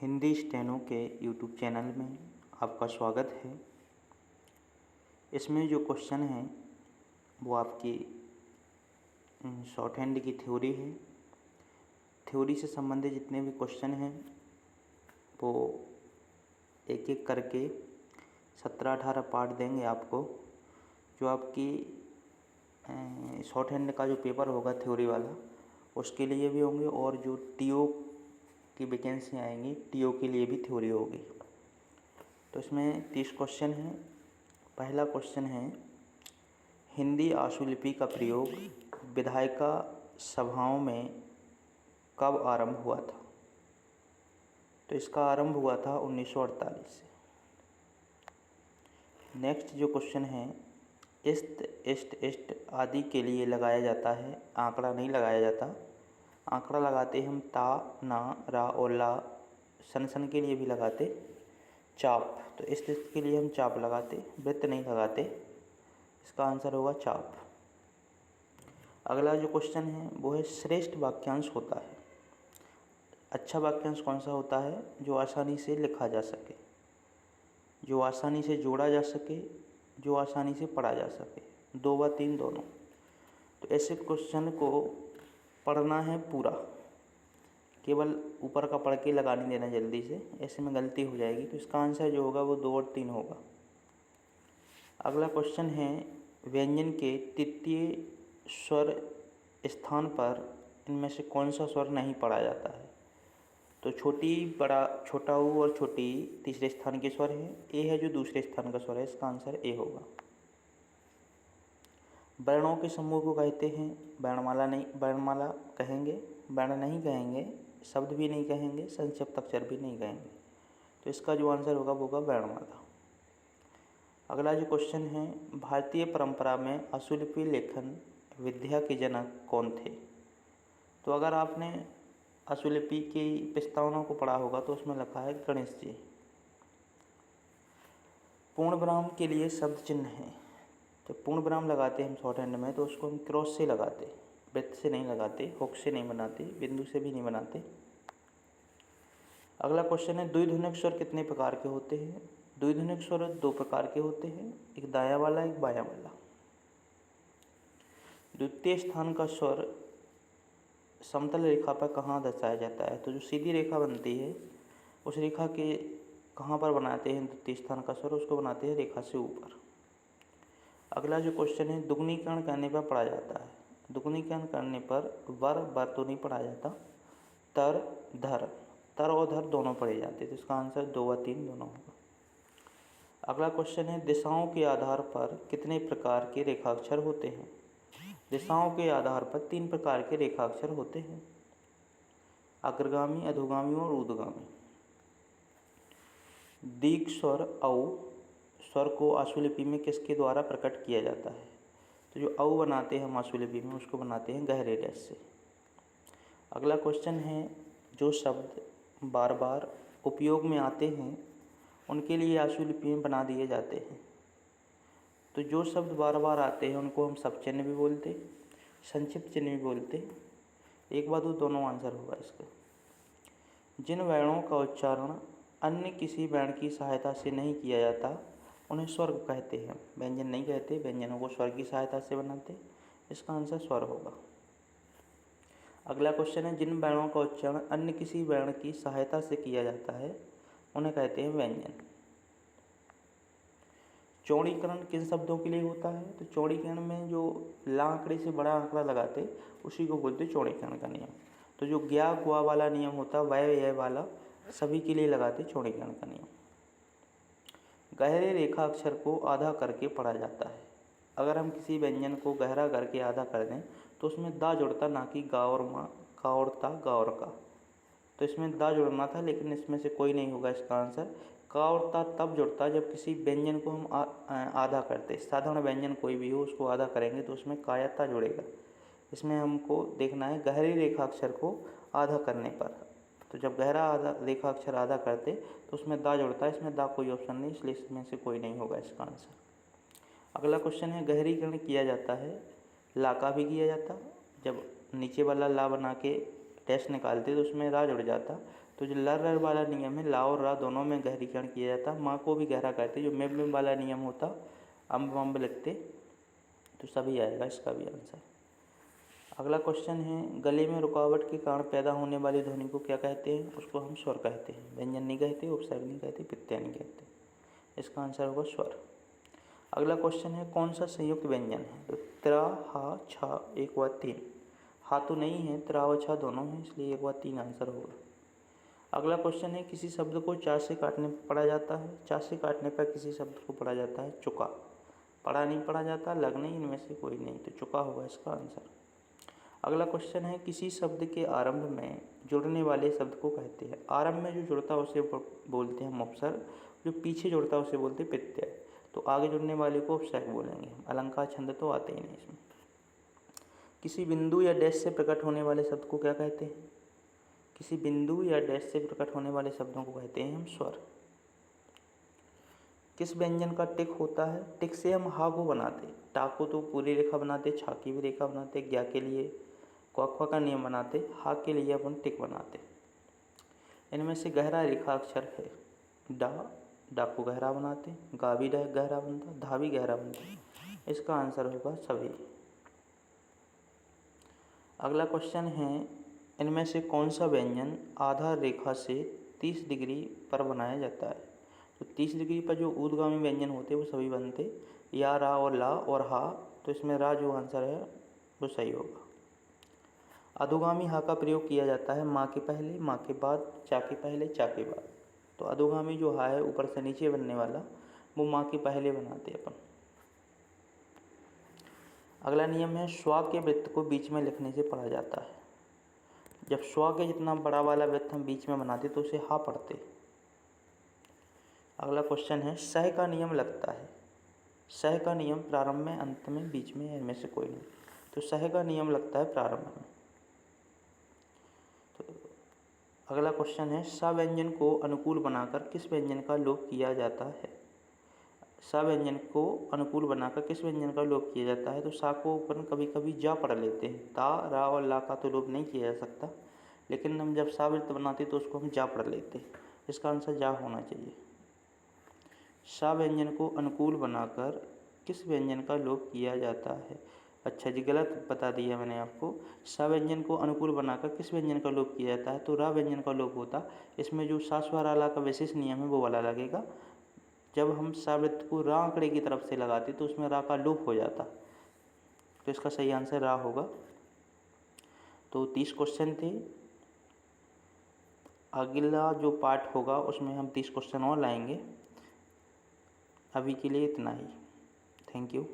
Hindi steno के YouTube channel में आपका स्वागत है। इसमें जो क्वेश्चन है वो आपकी शॉर्ट हैंड की थ्योरी है। थ्योरी से संबंधित जितने भी क्वेश्चन हैं वो एक एक करके 17-18 पार्ट देंगे आपको। जो आपकी शॉर्ट हैंड का जो पेपर होगा थ्योरी वाला उसके लिए भी होंगे, और जो टीओ की वैकेंसी आएंगी टीओ के लिए भी थ्योरी होगी। तो इसमें 30 क्वेश्चन हैं। पहला क्वेश्चन है, हिंदी आशुलिपि का प्रयोग विधायिका सभाओं में कब आरंभ हुआ था? तो इसका आरंभ हुआ था 1948 से। नेक्स्ट जो क्वेश्चन है, इस्त इष्ट इष्ट आदि के लिए लगाया जाता है, आंकड़ा नहीं लगाया जाता। आंकड़ा लगाते हम ता, ना, रा और ला। सन सन के लिए भी लगाते चाप, तो इष्ट इष्ट के लिए हम चाप लगाते, वृत्त नहीं लगाते। इसका आंसर होगा चाप। अगला जो क्वेश्चन है वो है, श्रेष्ठ वाक्यांश होता है। अच्छा वाक्यांश कौन सा होता है? जो आसानी से लिखा जा सके, जो आसानी से जोड़ा जा सके, जो आसानी से पढ़ा जा सके, 2 व 3 दोनों। तो ऐसे क्वेश्चन को पढ़ना है पूरा, केवल ऊपर का पढ़ के लगा नहीं देना जल्दी से, ऐसे में गलती हो जाएगी। तो इसका आंसर जो होगा वो 2 और 3 होगा। अगला क्वेश्चन है, व्यंजन के तृतीय स्वर स्थान पर इनमें से कौन सा स्वर नहीं पढ़ा जाता है? तो छोटी, बड़ा, छोटा ऊ और छोटी तीसरे स्थान के स्वर है। ए है जो दूसरे स्थान का स्वर है, इसका आंसर ए होगा। वर्णों के समूह को कहते हैं वर्णमाला। नहीं, वर्णमाला कहेंगे, वर्ण नहीं कहेंगे, शब्द भी नहीं कहेंगे, संक्षिप्त अक्षर भी नहीं कहेंगे। तो इसका जो आंसर होगा वो होगा वर्णमाला। अगला जो क्वेश्चन है, भारतीय परंपरा में आशुलिपि लेखन विद्या के जनक कौन थे? तो अगर आपने आशुलिपि की प्रस्तावना को पढ़ा होगा तो उसमें लिखा है गणेश जी। पूर्ण विराम के लिए शब्द चिन्ह है। तो पूर्ण विराम लगाते हैं हम शॉर्ट हैंड में, तो उसको हम क्रॉस से लगाते, वृत्त से नहीं लगाते, हुक से नहीं बनाते, बिंदु से भी नहीं बनाते। अगला क्वेश्चन है, द्विध्वनिक स्वर कितने प्रकार के होते हैं? द्विध्वनिक स्वर 2 प्रकार के होते हैं, एक दायां वाला, एक बायां वाला। द्वितीय स्थान का स्वर समतल रेखा पर कहाँ दर्शाया जाता है? तो जो सीधी रेखा बनती है उस रेखा के कहाँ पर बनाते हैं द्वितीय स्थान का स्वर? उसको बनाते हैं रेखा से ऊपर। अगला जो क्वेश्चन है, दुगुनीकरण करने पर पढ़ा जाता है। दुगुनीकरण करने पर वर तो नहीं पढ़ा जाता, तर और धर दोनों पढ़े जाते हैं। तो इसका आंसर 2 व 3 दोनों होगा। अगला क्वेश्चन है, दिशाओं के आधार पर कितने प्रकार के रेखाक्षर होते हैं? दिशाओं के आधार पर 3 प्रकार के रेखाक्षर होते हैं, अग्रगामी, अधोगामी और ऊर्ध्वगामी। दीर्घ स्वर औ स्वर को आशुलिपि में किसके द्वारा प्रकट किया जाता है? तो जो औ बनाते हैं हम आशुलिपि में उसको बनाते हैं गहरे डैश से। अगला क्वेश्चन है, जो शब्द बार बार उपयोग में आते हैं उनके लिए आशुलिपि में बना दिए जाते हैं। तो जो शब्द बार बार आते हैं उनको हम सब चिन्ह भी बोलते, संक्षिप्त चिन्ह भी बोलते। एक बात, दोनों आंसर होगा इसका। जिन वर्णों का उच्चारण अन्य किसी वर्ण की सहायता से नहीं किया जाता उन्हें स्वर कहते हैं। व्यंजन नहीं कहते, व्यंजनों को स्वर की सहायता से बनाते। इसका आंसर स्वर होगा। अगला क्वेश्चन है, जिन वर्णों का उच्चारण अन्य किसी वर्ण की सहायता से किया जाता है उन्हें कहते हैं व्यंजन। चौड़ीकरण किन शब्दों के लिए होता है? तो चौड़ीकरण में जो ला आंकड़े से बड़ा आंकड़ा लगाते उसी को बोलते चौड़ीकरण का नियम। तो जो ग्या गुआ वाला नियम होता है, वह यह वाला सभी के लिए लगाते चौड़ीकरण का नियम। गहरे रेखा अक्षर को आधा करके पढ़ा जाता है। अगर हम किसी व्यंजन को गहरा करके आधा कर दें तो उसमें दा जुड़ता, ना कि गा और माँ, का और ता, गा और का। तो इसमें दा जुड़ना था, लेकिन इसमें से कोई नहीं होगा इसका आंसर। का और ता तब जुड़ता जब किसी व्यंजन को हम आधा करते। साधारण व्यंजन कोई भी हो उसको आधा करेंगे तो उसमें का या ता जुड़ेगा। इसमें हमको देखना है गहरी रेखा अक्षर को आधा करने पर। तो जब गहरा आधा रेखा अक्षर आधा करते तो उसमें दा जुड़ता है, इसमें दा कोई ऑप्शन नहीं, इसलिए इसमें से कोई नहीं होगा इसका आंसर। अगला क्वेश्चन है, गहरीकरण किया जाता है, ला का भी किया जाता। जब नीचे वाला ला बना के डैश निकालते तो उसमें रा जुड़ जाता, तो जो ल र वाला नियम है, ला और रा दोनों में गहरीकरण किया जाता है। माँ को भी गहरा कहते, जो मेम वाला नियम होता अम्ब वम्ब लिखते, तो सभी आएगा इसका भी आंसर। अगला क्वेश्चन है, गले में रुकावट के कारण पैदा होने वाली ध्वनि को क्या कहते हैं? उसको हम स्वर कहते हैं। व्यंजन नहीं कहते, उपसर्ग नहीं कहते, प्रत्यय नहीं कहते। इसका आंसर होगा स्वर। अगला क्वेश्चन है, कौन सा संयुक्त व्यंजन है? तो त्रा, हा, छा, एक व तीन। हा तो नहीं है, त्रा व छा दोनों हैं, इसलिए एक व तीन आंसर होगा। अगला क्वेश्चन है, किसी शब्द को चा से काटने पर पढ़ा जाता है? चा से काटने पर किसी शब्द को पढ़ा जाता है चुका। पढ़ा नहीं पढ़ा जाता, लग नहीं, इनमें से कोई नहीं, तो चुका होगा इसका आंसर। अगला क्वेश्चन है, किसी शब्द के आरंभ में जुड़ने वाले शब्द को कहते हैं? आरंभ में जो जुड़ता है उसे बोलते हैं हम उपसर्ग, जो पीछे जुड़ता है उसे बोलते हैं प्रत्यय। तो आगे जुड़ने वाले को उपसर्ग बोलेंगे हम। अलंकार छंद तो आते ही नहीं इसमें। किसी बिंदु या डैश से प्रकट होने वाले शब्द को क्या कहते हैं? किसी बिंदु या डैश से प्रकट होने वाले शब्दों को कहते हैं हम स्वर। किस व्यंजन का टिक होता है? टिक से हम हा को बनाते, टा को तो पूरी रेखा बनाते, छा की भी रेखा बनाते, ज्ञा के लिए क्वा का नियम बनाते, हा के लिए अपन टिक बनाते। इनमें से गहरा रेखा अक्षर है डा, डा को गहरा बनाते, गा भी गहरा बनता, धा भी गहरा बनता। इसका आंसर होगा सभी। अगला क्वेश्चन है, इनमें से कौन सा व्यंजन आधार रेखा से 30 डिग्री पर बनाया जाता है? तो 30 डिग्री पर जो ऊर्ध्वगामी व्यंजन होते हैं वो सभी बनते, या, रा और ला और हा। तो इसमें रा जो आंसर है वो सही होगा। अधोगामी हा का प्रयोग किया जाता है माँ के पहले, माँ के बाद, चा के पहले, चा के बाद। तो अधोगामी जो हा है ऊपर से नीचे बनने वाला, वो माँ के पहले बनाते अपन। अगला नियम है, स्वा के वृत्त को बीच में लिखने से पढ़ा जाता है। जब स्वा के जितना बड़ा वाला वृत्त हम बीच में बनाते तो उसे हा पढ़ते। अगला क्वेश्चन है, सह का नियम लगता है। सह का नियम प्रारंभ में, अंत में, बीच में, इनमें से कोई नहीं। तो सह का नियम लगता है प्रारंभ में। तो अगला क्वेश्चन है, सा व्यंजन को अनुकूल बनाकर किस व्यंजन का लोप किया जाता है? सा व्यंजन को अनुकूल बनाकर किस व्यंजन का लोप किया जाता है? तो सा को अपन कभी कभी जा पढ़ लेते हैं। ता, रा और ला का तो लोप नहीं किया जा सकता, लेकिन हम जब सा वृत्त बनाते तो उसको हम जा पढ़ लेते हैं। इसका आंसर जा होना चाहिए। सा व्यंजन को अनुकूल बनाकर किस व्यंजन का लोप किया जाता है? अच्छा जी, गलत बता दिया मैंने आपको। सा व्यंजन को अनुकूल बनाकर किस व्यंजन का लोप किया जाता है? तो रा व्यंजन का लोप होता। इसमें जो सा स्वर ला का विशेष नियम है वो वाला लगेगा। जब हम सा वृत्त को रा आंकड़े की तरफ से लगाते तो उसमें रा का लोप हो जाता। तो इसका सही आंसर रा होगा। तो 30 क्वेश्चन थे। अगला जो पार्ट होगा उसमें हम 30 क्वेश्चन और लाएंगे। अभी के लिए इतना ही। Thank you.